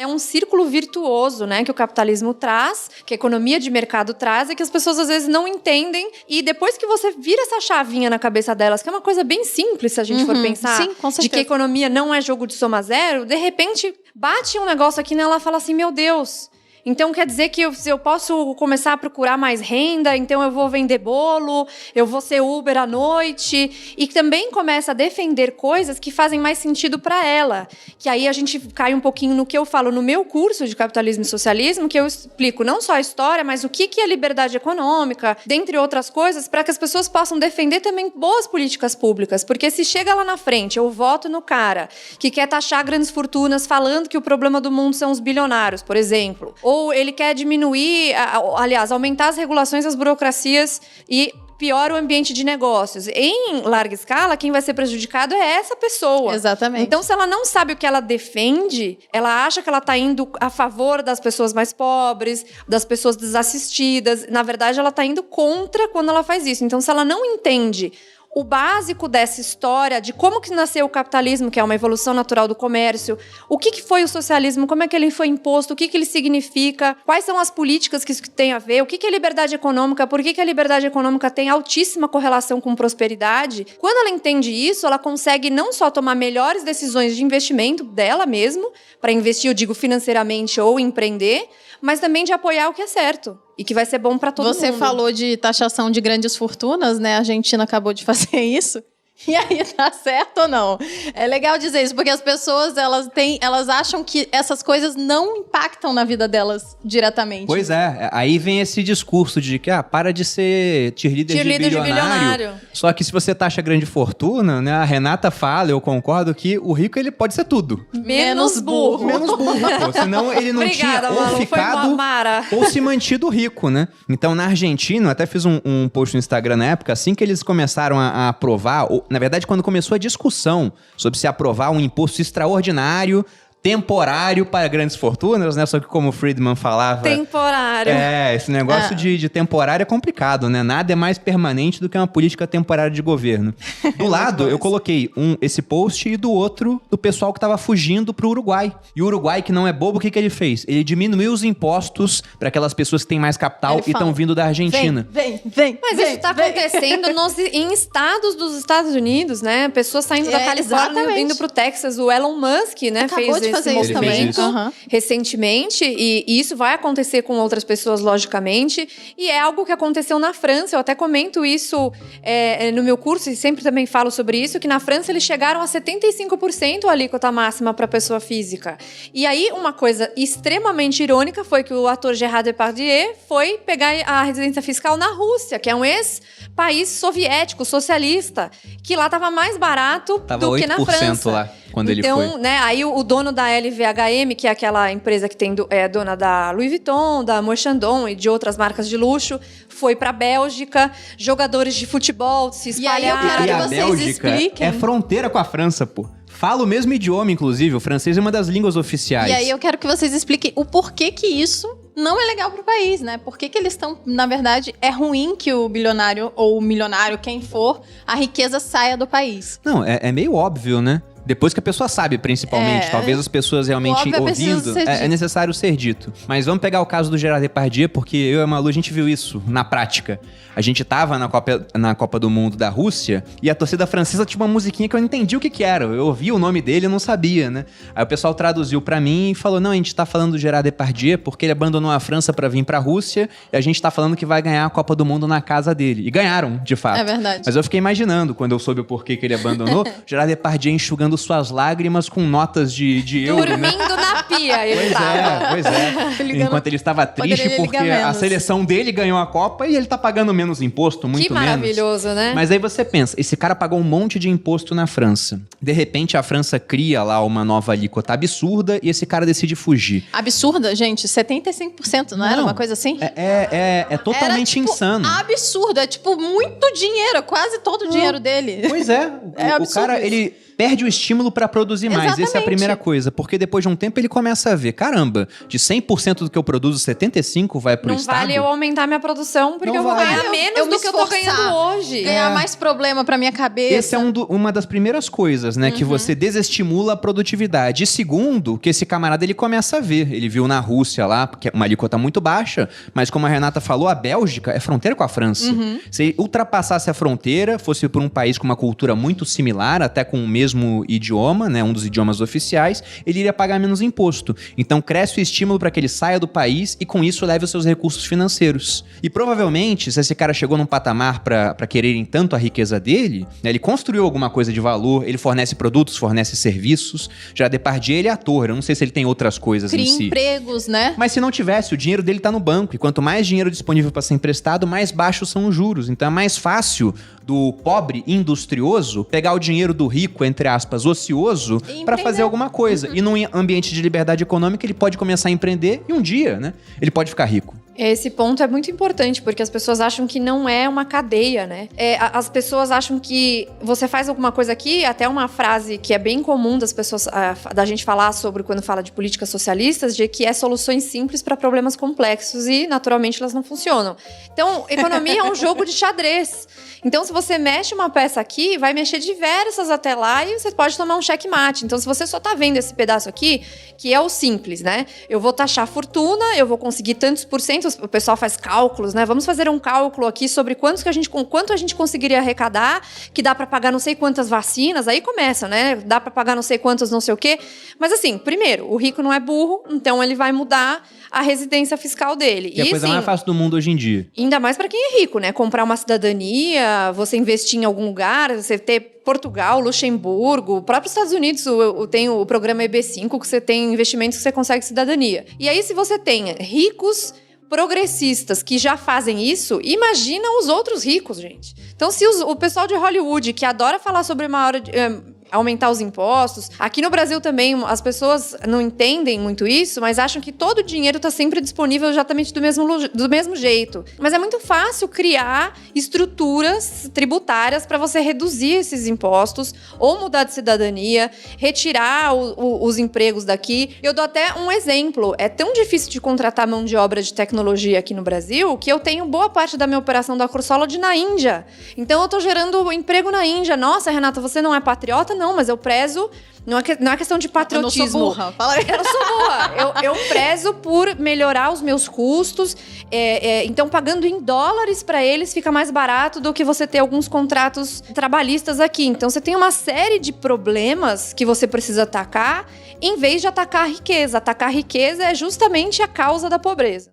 É um círculo virtuoso, né, que o capitalismo traz, que a economia de mercado traz, e que as pessoas às vezes não entendem. E depois que você vira essa chavinha na cabeça delas, que é uma coisa bem simples, se a gente for pensar, sim, com certeza, de que a economia não é jogo de soma zero, de repente bate um negócio aqui nela e fala assim, meu Deus... Então, quer dizer que eu posso começar a procurar mais renda, então eu vou vender bolo, eu vou ser Uber à noite. E também começa a defender coisas que fazem mais sentido para ela. Que aí a gente cai um pouquinho no que eu falo no meu curso de Capitalismo e Socialismo, que eu explico não só a história, mas o que é liberdade econômica, dentre outras coisas, para que as pessoas possam defender também boas políticas públicas. Porque se chega lá na frente, eu voto no cara que quer taxar grandes fortunas falando que o problema do mundo são os bilionários, por exemplo, ou ele quer diminuir, aliás, aumentar as regulações, as burocracias e piora o ambiente de negócios. Em larga escala, quem vai ser prejudicado é essa pessoa. Exatamente. Então, se ela não sabe o que ela defende, ela acha que ela está indo a favor das pessoas mais pobres, das pessoas desassistidas. Na verdade, ela está indo contra quando ela faz isso. Então, se ela não entende o básico dessa história de como que nasceu o capitalismo, que é uma evolução natural do comércio, o que foi o socialismo, como é que ele foi imposto, o que ele significa, quais são as políticas que isso tem a ver, o que é liberdade econômica, por que a liberdade econômica tem altíssima correlação com prosperidade. Quando ela entende isso, ela consegue não só tomar melhores decisões de investimento dela mesmo, para investir, eu digo financeiramente ou empreender, mas também de apoiar o que é certo e que vai ser bom para todo mundo. Você falou de taxação de grandes fortunas, né? A Argentina acabou de fazer isso. E aí, tá certo ou não? É legal dizer isso, porque as pessoas, elas acham que essas coisas não impactam na vida delas diretamente. Pois é, aí vem esse discurso de que, para de ser cheerleader de bilionário. Só que se você taxa grande fortuna, né, a Renata fala, eu concordo, que o rico, ele pode ser tudo. Menos burro. Menos burro, pô. Senão ele não Obrigada, tinha ou Malu, ficado ou se mantido rico, né? Então, na Argentina, eu até fiz um post no Instagram na época, assim que eles começaram a aprovar, na verdade, quando começou a discussão sobre se aprovar um imposto extraordinário, temporário para grandes fortunas, né? Só que como o Friedman falava... Temporário. Esse negócio de temporário é complicado, né? Nada é mais permanente do que uma política temporária de governo. Do lado, eu coloquei esse post e do outro, do pessoal que estava fugindo pro Uruguai. E o Uruguai, que não é bobo, o que ele fez? Ele diminuiu os impostos para aquelas pessoas que têm mais capital e estão vindo da Argentina. Vem. Mas isso está acontecendo em estados dos Estados Unidos, né? Pessoas saindo da Califórnia, vindo pro Texas. O Elon Musk, né? Acabou de fazer isso também. Recentemente, e isso vai acontecer com outras pessoas, logicamente, e é algo que aconteceu na França. Eu até comento isso no meu curso, e sempre também falo sobre isso, que na França eles chegaram a 75% a alíquota máxima para pessoa física. E aí, uma coisa extremamente irônica foi que o ator Gérard Depardieu foi pegar a residência fiscal na Rússia, que é um ex-país soviético, socialista, que lá estava mais barato do que na França. Lá, quando ele foi. Então, né, aí o dono da LVMH, que é aquela empresa que é dona da Louis Vuitton, da Moët Chandon e de outras marcas de luxo, foi pra Bélgica, jogadores de futebol se espalharam. E aí eu quero que vocês Bélgica expliquem. É fronteira com a França, pô. Fala o mesmo idioma, inclusive. O francês é uma das línguas oficiais. E aí eu quero que vocês expliquem o porquê que isso não é legal pro país, né? Por que eles estão... Na verdade, é ruim que o bilionário ou o milionário, quem for, a riqueza saia do país. Não, é meio óbvio, né? Depois que a pessoa sabe, principalmente. Talvez as pessoas realmente ouvindo, é necessário ser dito. Mas vamos pegar o caso do Gérard Depardieu, porque eu e a Malu, a gente viu isso na prática. A gente tava na Copa do Mundo da Rússia e a torcida francesa tinha uma musiquinha que eu não entendi o que era. Eu ouvi o nome dele e não sabia, né? Aí o pessoal traduziu pra mim e falou, não, a gente tá falando do Gérard Depardieu porque ele abandonou a França pra vir pra Rússia e a gente tá falando que vai ganhar a Copa do Mundo na casa dele. E ganharam, de fato. É verdade. Mas eu fiquei imaginando, quando eu soube o porquê que ele abandonou, Gérard Depardieu enxugando suas lágrimas com notas de euro, dormindo né? na pia, ele tava. Pois é. Enquanto ele estava triste porque a seleção dele ganhou a Copa e ele tá pagando menos imposto, muito menos. Que maravilhoso, né? Mas aí você pensa, esse cara pagou um monte de imposto na França. De repente, a França cria lá uma nova alíquota absurda e esse cara decide fugir. Absurda, gente? 75%, não era uma coisa assim? É totalmente insano. Absurdo, é tipo muito dinheiro, quase todo o dinheiro dele. Pois é. O cara, ele perde o estímulo para produzir mais. Exatamente. Essa é a primeira coisa, porque depois de um tempo ele começa a ver, caramba, de 100% do que eu produzo, 75% vai pro Estado. Não vale eu aumentar minha produção, porque eu vou ganhar menos do que eu tô ganhando hoje. Ganhar mais problema pra minha cabeça. Essa é uma das primeiras coisas, né? Que você desestimula a produtividade. E segundo, que esse camarada ele começa a ver. Ele viu na Rússia lá, porque é uma alíquota muito baixa, mas como a Renata falou, a Bélgica é fronteira com a França. Se ultrapassasse a fronteira, fosse por um país com uma cultura muito similar, até com o mesmo idioma, né? Um dos idiomas oficiais, ele iria pagar menos imposto. Então cresce o estímulo para que ele saia do país e com isso leve os seus recursos financeiros. E provavelmente, se esse cara chegou num patamar para quererem tanto a riqueza dele, né, ele construiu alguma coisa de valor, ele fornece produtos, fornece serviços. Já Depardieu, ele é ator, eu não sei se ele tem outras coisas em si. Cria empregos, né? Mas se não tivesse, o dinheiro dele tá no banco. E quanto mais dinheiro disponível para ser emprestado, mais baixos são os juros. Então é mais fácil do pobre industrioso pegar o dinheiro do rico, entre aspas, ocioso, para fazer alguma coisa. E num ambiente de liberdade econômica, ele pode começar a empreender e um dia, né, ele pode ficar rico. Esse ponto é muito importante, porque as pessoas acham que não é uma cadeia, né? As pessoas acham que você faz alguma coisa aqui, até uma frase que é bem comum das pessoas, da gente falar sobre quando fala de políticas socialistas, de que é soluções simples para problemas complexos e, naturalmente, elas não funcionam. Então, economia é um jogo de xadrez. Então, se você mexe uma peça aqui, vai mexer diversas até lá e você pode tomar um checkmate. Então, se você só tá vendo esse pedaço aqui, que é o simples, né? Eu vou taxar a fortuna, eu vou conseguir tantos por cento, o pessoal faz cálculos, né? Vamos fazer um cálculo aqui sobre quanto a gente conseguiria arrecadar, que dá para pagar não sei quantas vacinas, aí começa, né? Dá para pagar não sei quantos não sei o quê. Mas assim, primeiro, o rico não é burro, então ele vai mudar a residência fiscal dele. Que é a coisa mais fácil do mundo hoje em dia. Ainda mais para quem é rico, né? Comprar uma cidadania, você investir em algum lugar, você ter Portugal, Luxemburgo, o próprio Estados Unidos tem o programa EB5, que você tem investimentos que você consegue cidadania. E aí, se você tem ricos progressistas que já fazem isso, imagina os outros ricos, gente. Então, se o pessoal de Hollywood, que adora falar sobre aumentar os impostos. Aqui no Brasil também, as pessoas não entendem muito isso, mas acham que todo o dinheiro está sempre disponível exatamente do mesmo jeito. Mas é muito fácil criar estruturas tributárias para você reduzir esses impostos, ou mudar de cidadania, retirar os empregos daqui. Eu dou até um exemplo. É tão difícil de contratar mão de obra de tecnologia aqui no Brasil que eu tenho boa parte da minha operação da Cursolid na Índia. Então eu estou gerando emprego na Índia. Nossa, Renata, você não é patriota? Não, mas eu prezo... Não é questão de patriotismo. Eu não sou burra. Fala aí. Eu não sou burra. Eu prezo por melhorar os meus custos. Então, pagando em dólares para eles, fica mais barato do que você ter alguns contratos trabalhistas aqui. Então, você tem uma série de problemas que você precisa atacar, em vez de atacar a riqueza. Atacar a riqueza é justamente a causa da pobreza.